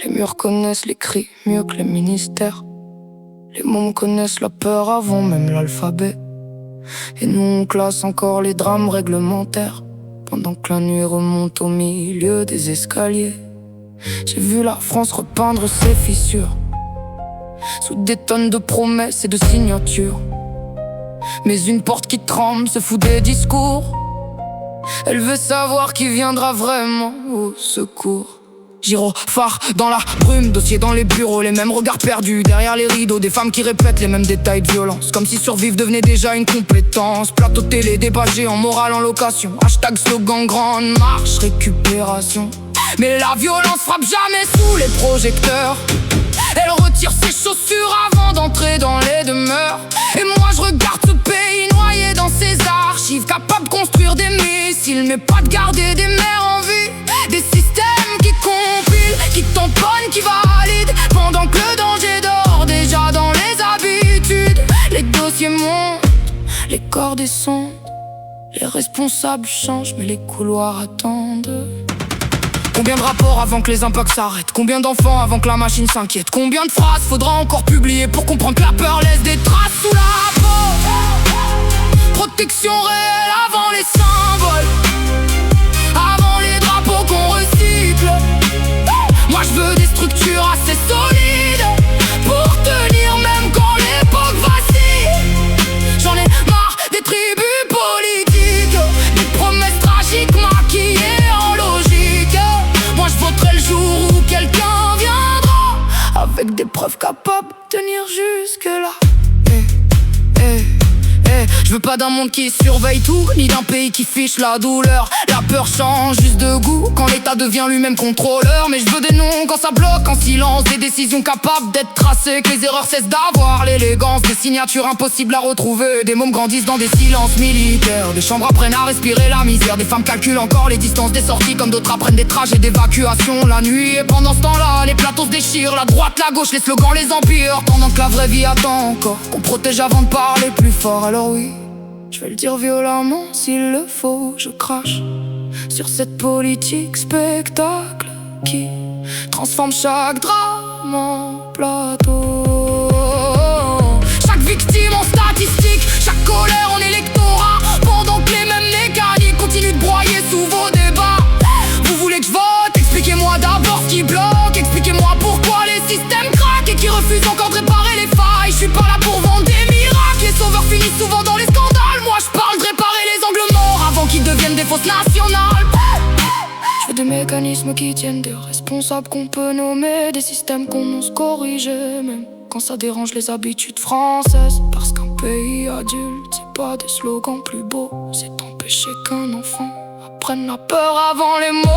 Les murs connaissent les cris mieux que les ministères. Les mômes connaissent la peur avant même l'alphabet. Et nous on classe encore les drames réglementaires, pendant que la nuit remonte au milieu des escaliers. J'ai vu la France repeindre ses fissures sous des tonnes de promesses et de signatures. Mais une porte qui tremble se fout des discours. Elle veut savoir qui viendra vraiment au secours. Gyrophare dans la brume, dossier dans les bureaux, les mêmes regards perdus derrière les rideaux, des femmes qui répètent les mêmes détails de violence, comme si survivre devenait déjà une compétence. Plateau télé, débat géant, morale en location, hashtag slogan grande marche, récupération. Mais la violence frappe jamais sous les projecteurs. Elle retire ses chaussures avant d'entrer dans les demeures. Et moi je regarde ce pays noyé dans ses archives, capable de construire des missiles, mais pas de garder des mères en vie. Des systèmes qui compilent, qui tamponnent, qui valident, pendant que le danger dort déjà dans les habitudes. Les dossiers montent, les corps descendent, les responsables changent, mais les couloirs attendent. Combien de rapports avant que les impacts s'arrêtent? Combien d'enfants avant que la machine s'inquiète? Combien de phrases faudra encore publier pour comprendre que la peur laisse des traces sous la peau? Protection réelle avant les symboles, avant les drapeaux qu'on recycle. Moi je veux des structures assez solides pour tenir même quand l'époque vacille. J'en ai marre des tribus politiques, des promesses tragiques maquillées en logique. Moi je voterai le jour où quelqu'un viendra avec des preuves capables de tenir jusque là. Je veux pas d'un monde qui surveille tout, ni d'un pays qui fiche la douleur. La peur change juste de goût quand l'État devient lui-même contrôleur. Mais je veux des noms quand ça bloque en silence, des décisions capables d'être tracées, que les erreurs cessent d'avoir l'élégance, des signatures impossibles à retrouver. Des mômes grandissent dans des silences militaires, des chambres apprennent à respirer la misère, des femmes calculent encore les distances des sorties, comme d'autres apprennent des trajets d'évacuation la nuit. Et pendant ce temps-là, les plateaux se déchirent, la droite, la gauche, les slogans, les empires, pendant que la vraie vie attend encore qu'on protège avant de parler plus fort. Alors oui, je vais le dire violemment s'il le faut, je crache sur cette politique spectacle qui transforme chaque drame en plateau. Chaque victime en statistique, chaque colère en électorat, pendant que les mêmes mécaniques continuent de broyer sous vos débats. Vous voulez que je vote? Expliquez-moi d'abord ce qui bloque, expliquez-moi pourquoi les systèmes craquent et qui refusent encore de réparer les failles. Je suis pas là pour vendre des miracles, les sauveurs finissent souvent dans les scandales. Moi je parle de réparer les angles morts avant qu'ils deviennent des fausses nationales. Je veux des mécanismes qui tiennent, des responsables qu'on peut nommer, des systèmes qu'on ose corriger, même quand ça dérange les habitudes françaises. Parce qu'un pays adulte, c'est pas des slogans plus beaux, c'est empêcher qu'un enfant apprenne la peur avant les mots.